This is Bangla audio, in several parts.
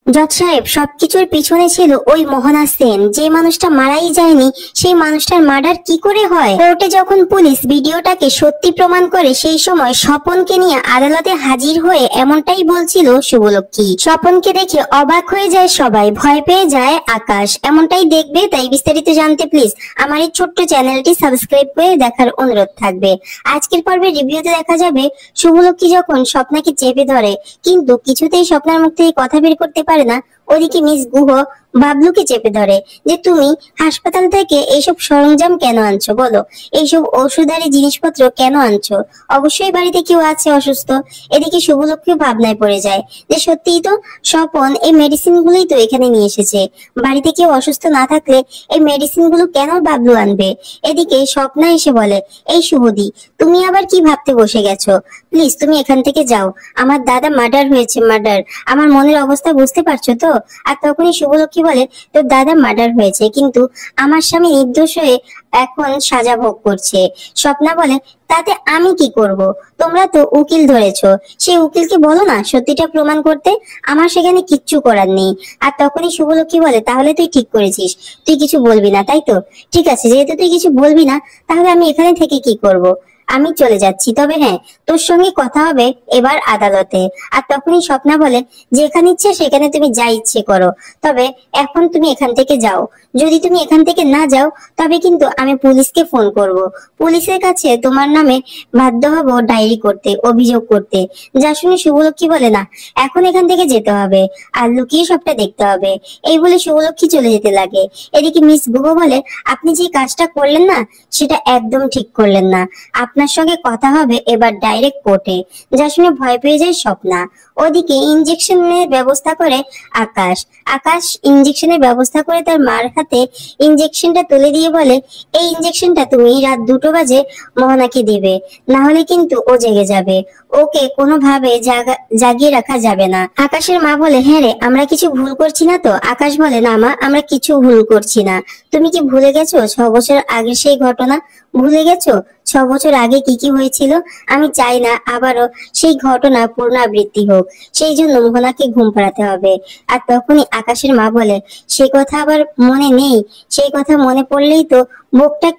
জজ সাহেব, সবকিছুর পিছনে ছিল ওই মোহনা সেন। যে মানুষটা মারাই যায়নি সেই মানুষটার মার্ডার কি করে হয়? কোর্টে যখন পুলিশ ভিডিওটাকে সত্যি প্রমাণ করে সেই সময় স্বপনকে নিয়ে আদালতে হাজির হয়ে এমনটাই বলছিল শুভলক্ষ্মী। স্বপনকে দেখে অবাক হয়ে যায় সবাই, ভয় পেয়ে যায় আকাশ। এমনটাই দেখবে, তাই বিস্তারিত জানতে প্লিজ আমার এই ছোট্ট চ্যানেলটি সাবস্ক্রাইব করে দেখার অনুরোধ থাকবে। আজকের পর্বে রিভিউতে দেখা যাবে শুভলক্ষ্মী যখন স্বপ্নাকে চেপে ধরে কিন্তু কিছুতেই স্বপ্নার মুখ থেকে কথা বের করতে পারে না, ওদিকে মিস গুহ বাবলুকে চেপে ধরে যে তুমি হাসপাতাল থেকে এইসব সরঞ্জাম কেন আনছো, বলো এইসব ওষুধারি জিনিসপত্র কেন আনছো? অবশ্যই বাড়িতে কেউ আছে অসুস্থ। এদিকে শুভলক্ষ্মী ভাবনায় পড়ে যায় যে সত্যিই তো স্বপন এই মেডিসিন গুলোই তো এখানে নিয়ে এসেছে। বাড়িতে কেউ অসুস্থ না থাকলে এই মেডিসিন গুলো কেন বাবলু আনবে? এদিকে স্বপ্না এসে বলে, এই শুভদি, তুমি আবার কি ভাবতে বসে গেছো? প্লিজ তুমি এখান থেকে যাও। আমার দাদা মার্ডার হয়েছে, মার্ডার। আমার মনের অবস্থা বুঝতে পারছো তো? আর তখনই শুভলক্ষ্মী বলে, তোর দাদা মার্ডার হয়েছে কিন্তু আমার স্বামী নির্দোষ হয়ে এখন সাজা ভোগ করছে। স্বপ্না বলে, তাতে আমি কি করব? তোমরা তো উকিল ধরেছো, সেই উকিলকে বলো না সত্যিটা প্রমাণ করতে। আমার সেখানে কিচ্ছু করার নেই। আর তখনই শুভলক্ষ্মী বলে, তাহলে তুই ঠিক করেছিস, তুই কিছু বলবি না তাই তো? ঠিক আছে, যেহেতু তুই কিছু বলবি না তাহলে আমি এখানে থেকে কি করব? আমি চলে যাচ্ছি, তবে হ্যাঁ, তোর সঙ্গে কথা হবে এবার আদালতে। আর তখনই স্বপ্না বলে, যেখানে ইচ্ছে সেখানে তুমি যা ইচ্ছে করো, তবে এখন তুমি এখান থেকে যাও। যদি তুমি এখান থেকে না যাও তবে কিন্তু আমি পুলিশকে ফোন করব। পুলিশের কাছে তোমার নামে বাধ্য হব ডায়েরি করতে, অভিযোগ করতে। যা শুনে শুভলক্ষ্মী বলে, না, এখন এখান থেকে যেতে হবে আর লুকিয়ে সবটা দেখতে হবে। এই বলে শুভলক্ষ্মী চলে যেতে লাগে। এদিকে মিস গুহ বলে, আপনি যে কাজটা করলেন না সেটা একদম ঠিক করলেন না। আপনার সঙ্গে কথা হবে এবার ডাইরেক্ট কোর্টে। যা শুনে ভয় পেয়ে যায় স্বপ্না। ওদিকে ইনজেকশনের ব্যবস্থা করে আকাশ। আকাশ ইনজেকশনের ব্যবস্থা করে তার মার হাতে ইনজেকশনটা তুলে দিয়ে বলে, এই ইনজেকশনটা তুমি রাত 2টো বাজে মোহনাকে দিবে, না হলে কিন্তু ও জেগে যাবে। ওকে কোনোভাবে জাগিয়ে রাখা যাবে না। আকাশের মা বলে, হ্যাঁ রে, আমরা কিছু ভুল করছি না তো? আকাশ বলে, না মা, আমরা কিছু ভুল করছি না। তুমি কি ভুলে গেছো 6 বছর আগে সেই ঘটনা? ভুলে গেছো 6 বছর আগে কি কি হয়েছিল? আমি চাই না আবারও সেই ঘটনা পুনরাবৃত্তি হোক। সেই জন্য মোহনাকে ঘুম পাড়াতে হবে। আর তখনই আকাশের মা বলে, সে কথা আবার মনে নেই? সেই কথা মনে পড়লেই তো বুকটা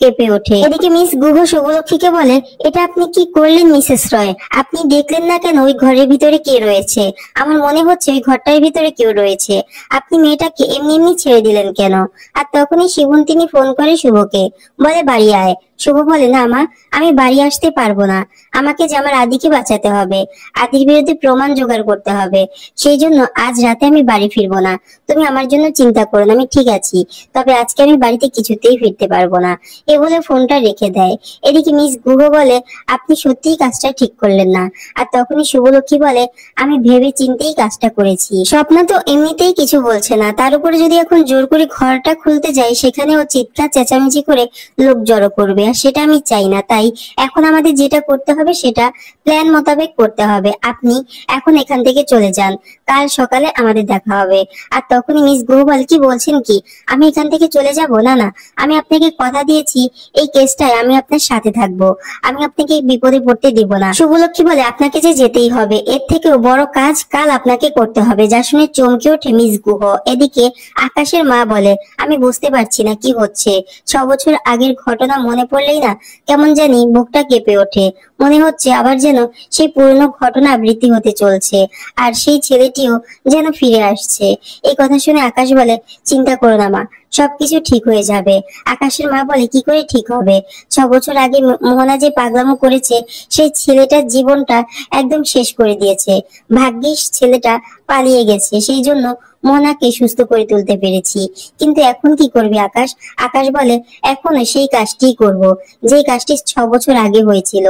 কেঁপে ওঠে। এদিকে মিস গুহ শুভলক্ষ্মীকে বলে, এটা আপনি কি করলেন মিসেস রয়? আপনি দেখলেন না কেন ওই ঘরের ভিতরে কে রয়েছে? আমার মনে হচ্ছে ওই ঘরটার ভিতরে কেউ রয়েছে। আপনি মেয়েটাকে এমনি এমনি ছেড়ে দিলেন কেন? আর তখনই শিবন্তিনী ফোন করে শুভকে, বলে বাড়ি আয়। শুভ বলে, না মা, আমি বাড়ি আসতে পারবো না। আমাকে যে আমার আদিকে বাঁচাতে হবে, আদির বিরুদ্ধে প্রমাণ জোগাড় করতে হবে। সেই জন্য আজ রাতে আমি বাড়ি ফিরবো না। তুমি আমার জন্য চিন্তা করো না, আমি ঠিক আছি, তবে আজকে আমি বাড়িতে কিছুতেই ফিরতে পারবো না। এ বলে ফোনটা রেখে দেয়। এদিকে মিস গুহ বলে, আপনি সত্যিই কাজটা ঠিক করলেন না। আর তখনই শুভলক্ষ্মী বলে, আমি ভেবে চিন্তেই কাজটা করেছি। স্বপ্না তো এমনিতেই কিছু বলছে না, তার উপরে যদি এখন জোর করে ঘরটা খুলতে যাই সেখানে ও চিৎকার চেঁচামেচি করে লোক জড়ো করবে, আর সেটা আমি চাই না। তাই এখন আমাদের যেটা করতে হবে সেটা প্ল্যান মোতাবেক করতে হবে। আপনি এখন এখান থেকে চলে যান, কাল সকালে আমাদের দেখা হবে। আর তখনই মিস গুহ বলে, কি বলছেন কি? আমি এখান থেকে চলে যাব? না না, আমি আপনাকে কথা দিয়েছি এই কেসটায় আমি আপনার সাথে থাকবো, আমি আপনাকে বিপদে পড়তে দিব না। শুভলক্ষ্মী বলে, আপনাকে যে যেতেই হবে, এর থেকেও বড় কাজ কাল আপনাকে করতে হবে। যা শুনে চমকে ওঠে মিস গুহ। এদিকে আকাশের মা বলে, আমি বুঝতে পারছি না কি হচ্ছে। 6 বছর আগের ঘটনা মনে পড়লেই না কেমন জানি বুকটা কেঁপে ওঠে। মনে হচ্ছে আবার যেন সেই পুরনো ঘটনা আবৃত্তি হতে চলছে, আর সেই ছেলেটিও যেন ফিরে আসছে। এই কথা শুনে আকাশ বলে, চিন্তা করো না মা, সবকিছু ঠিক হয়ে যাবে। আকাশের মা বলে, কি করে ঠিক হবে? 6 বছর আগে মোহনা যে পাগলামো করেছে সেই ছেলেটার জীবনটা একদম শেষ করে দিয়েছে। ভাগ্যিস ছেলেটা পালিয়ে গেছে, সেই জন্য মোহনাকে সুস্থ করে তুলতে পেরেছি। কিন্তু এখন কি করবি আকাশ? আকাশ বলে, এখনো সেই কাজটি করব যে কাজটি 6 বছর আগে হয়েছিল।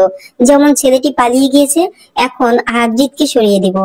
যেমন ছেলেটি পালিয়ে গিয়েছে, এখন আরজিৎকে সরিয়ে দিব।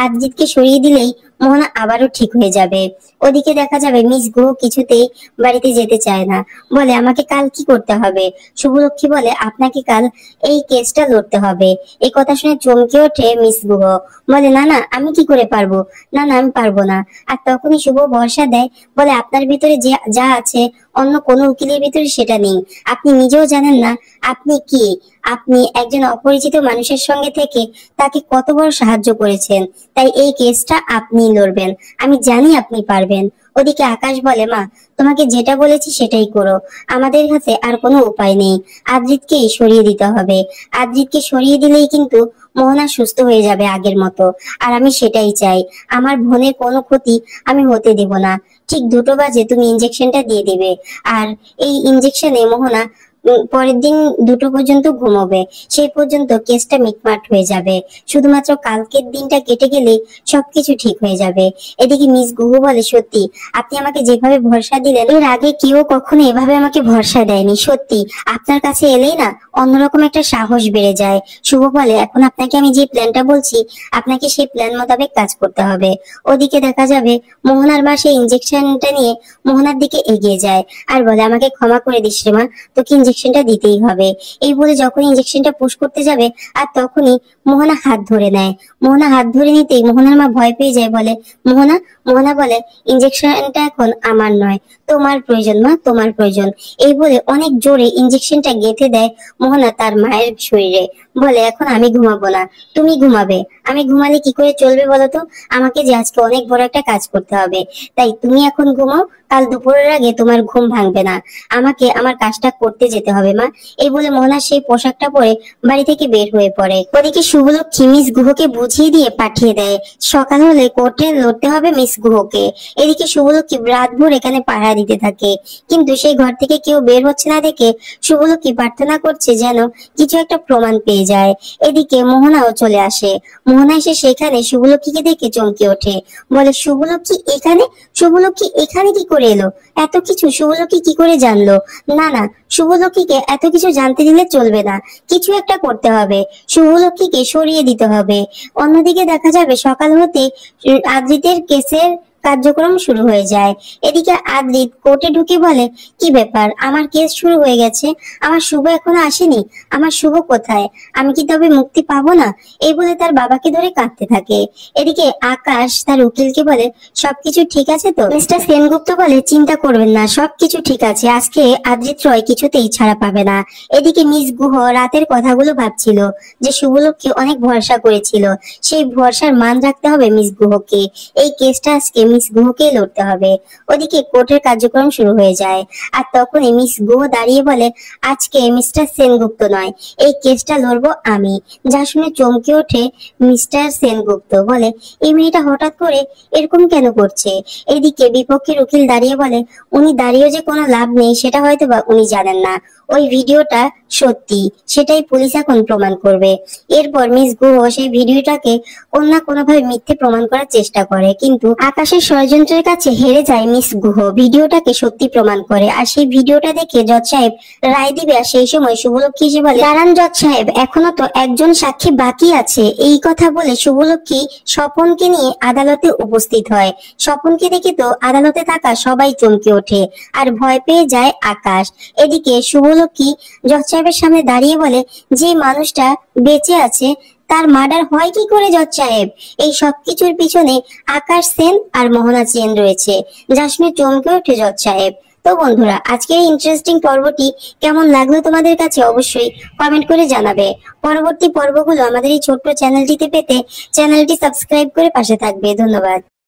আরজিৎকে সরিয়ে দিলেই মোহনা আবারও ঠিক হয়ে যাবে। ওদিকে দেখা যাবে মিস গুহ কিছুতেই বাড়িতে যেতে চায় না, বলে আমাকে কাল কি করতে হবে? শুভলক্ষ্মী বলে, আপনাকে কাল এই কেসটা লড়তে হবে। এই কথা শুনে চমকে ওঠে মিস গুহ, বলে, না না, আমি কি করে পারবো? না না, আমি পারবো না। আর তখনই শুভ ভরসা দেয়, বলে, আপনার ভিতরে যে যা আছে অন্য কোনো উকিলের ভিতরে সেটা নেই। আপনি নিজেও জানেন না আপনি কি। আপনি একজন অপরিচিত মানুষের সঙ্গে থেকে তাকে কত বড় সাহায্য করেছেন। তাই এই কেসটা আপনিই লড়বেন। আমি জানি আপনি পারবেন। ওদিকে আকাশ বলে, মা তোমাকে যেটা বলেছি সেটাই করো, আমাদের কাছে আর কোনো উপায় নেই। আদ্রিতকেই সরিয়ে দিতে হবে। আদ্রিতকে সরিয়ে দিলেই কিন্তু মোহনা সুস্থ হয়ে যাবে আগের মতো। আর আমি সেটাই চাই। আমার বোনের কোনো ক্ষতি আমি হতে দেব না। ঠিক 2টো বাজে তুমি ইনজেকশনটা দিয়ে দেবে। আর এই ইনজেকশনে মোহনা পরের দিন 2টো পর্যন্ত ঘুমোবে। সেই পর্যন্ত কেসটা মিটমাট হয়ে যাবে। শুধুমাত্র কালকের দিনটা কেটে গেলেই সবকিছু ঠিক হয়ে যাবে। এদিকে মিস গুহু বলে, সত্যি আপনি আমাকে যেভাবে ভরসা দিলেন, এর আগে কেউ কখনো এভাবে আমাকে ভরসা দেয়নি। সত্যি আপনার কাছে এলেই না অন্যরকম একটা সাহস বেড়ে যায়। শুভ বলে, এখন আপনাকে আমি যে প্ল্যানটা বলছি আপনাকে সেই প্ল্যান মোতাবেক কাজ করতে হবে। ওদিকে দেখা যাবে মোহনার মা সেই ইনজেকশনটা নিয়ে মোহনার দিকে এগিয়ে যায় আর বলে, আমাকে ক্ষমা করে দিস রে মা, তোকে ইনজেকশনটা দিতেই হবে। এই বলে যখন ইনজেকশনটা পুশ করতে যাবে আর তখনই মোহনা হাত ধরে নেয়। মোহনা হাত ধরে নিতেই মোহনার মা ভয় পেয়ে যায়, বলে, মোহনা। মোহনা বলে, ইনজেকশনটা এখন আমার নয়, তোমার প্রয়োজন মা, তোমার প্রয়োজন। এই বলে অনেক জোরে ইনজেকশনটা গেঁথে দেয় মোহনা তার মায়ের শরীরে। বলে, এখন আমি ঘুমাবো না, তুমি ঘুমাবে। আমি ঘুমালে কি করে চলবে বলো তো? আমাকে যে আজকে অনেক বড় একটা কাজ করতে হবে। তাই তুমি এখন ঘুমাও, কাল দুপুরের আগে তোমার ঘুম ভাঙবে না। আমাকে আমার কাজটা করতে যেতে হবে মা। এই বলে মোহনা সেই পোশাকটা পরে বাড়ি থেকে বের হয়ে পড়ে। ওদিকে শুভলক্ষ্মী মিস গুহকে বুঝিয়ে দিয়ে পাঠিয়ে দেয়। সকাল হলে কোর্টে লড়তে হবে মিস গুহকে। এদিকে শুভলক্ষ্মী রাতভর এখানে পাহারা দিতে থাকে, কিন্তু সেই ঘর থেকে কেউ বের হচ্ছে না দেখে শুভলক্ষ্মী প্রার্থনা করছে যেন কিছু একটা প্রমাণ পেয়ে যায়। এদিকে মোহনাও চলে আসে। মোহনা এসে সেখানে শুভলক্ষ্মীকে দেখে চমকে ওঠে। বলে, শুভলক্ষ্মী এখানে? শুভলক্ষ্মী এখানে কি করে এলো? এত কিছু শুভলক্ষ্মী কি করে জানলো? না না, শুভলক্ষ্মীকে এত কিছু জানতে দিলে চলবে না। কিছু একটা করতে হবে। শুভলক্ষ্মীকে সরিয়ে দিতে হবে। অন্যদিকে দেখা যাবে সকাল হতে আদ্রিতের কেসের কার্যক্রম শুরু হয়ে যায়। এদিকে আদ্রিত কোর্টে ঢুকে বলে, কি ব্যাপার, আমার কেস শুরু হয়ে গেছে, আমার শুভ এখনো আসেনি, আমার শুভ কোথায়? আমি কি তবে মুক্তি পাবো না? এই বলে তার বাবাকে ধরে কাঁদতে থাকে। এদিকে আকাশ তার উকিলকে বলে, সবকিছু ঠিক আছে তো? মিস্টার সেনগুপ্ত বলে, চিন্তা করবেন না, সবকিছু ঠিক আছে। আজকে আদ্রিত রয় কিছুতেই ছাড়া পাবে না। এদিকে মিস গুহ রাতের কথাগুলো ভাবছিল যে শুভলক্ষ্মী অনেক ভরসা করেছিল, সেই ভরসার মান রাখতে হবে মিস গুহকে। এই কেসটা আজকে মিস গুহকে লড়তে হবে। ওদিকে কোর্টের কার্যক্রম শুরু হয়ে যায়। আর তখনই মিস গুহ দাঁড়িয়ে বলে, আজকে মিস্টার সেনগুপ্ত নয়, এই কেসটা লড়বো আমি। যা শুনে চমকে ওঠে মিস্টার সেনগুপ্ত। বলে, এই মেয়েটা হঠাৎ করে এরকম কেন করছে? এদিকে বিপক্ষের উকিল দাঁড়িয়ে বলে, উনি দাঁড়িয়ে যে কোনো লাভ নেই সেটা হয়তো বা উনি জানেন না। ওই ভিডিওটা সত্যি, সেটাই পুলিশ এখন প্রমাণ করবে। এরপর মিস গুহ সেই ভিডিওটাকে কোনো না কোনোভাবে মিথ্যে প্রমাণ করার চেষ্টা করে, কিন্তু আকাশের ষড়যন্ত্রের কাছে হেরে যায় মিস গুহ। ভিডিওটাকে সত্যি প্রমাণ করে। আর সেই ভিডিওটা দেখে জজ সাহেব রায় দিবে। আর সেই সময় শুভলক্ষ্মী এসে বলে, দাঁড়ান জজ সাহেব, এখনো তো একজন সাক্ষী বাকি আছে। এই কথা বলে শুভলক্ষ্মী স্বপনকে নিয়ে আদালতে উপস্থিত হয়। স্বপনকে দেখে তো আদালতে থাকা সবাই চমকে ওঠে আর ভয় পেয়ে যায় আকাশ। এদিকে শুভলক্ষ্মী জজ সাহেবের সামনে দাঁড়িয়ে বলে, যে মানুষটা বেঁচে আছে তার মার্ডার হয় কি করে জজ সাহেব? এই সবকিছুর পিছনে আকাশ সেন আর মোহনা সেন রয়েছে। যা শুনে চমকে ওঠে জজ সাহেব। তো বন্ধুরা, আজকের এই ইন্টারেস্টিং পর্বটি কেমন লাগলো তোমাদের কাছে অবশ্যই কমেন্ট করে জানাবে। পরবর্তী পর্বগুলো আমাদের এই ছোট্ট চ্যানেলটিতে পেতে চ্যানেলটি সাবস্ক্রাইব করে পাশে থাকবে। ধন্যবাদ।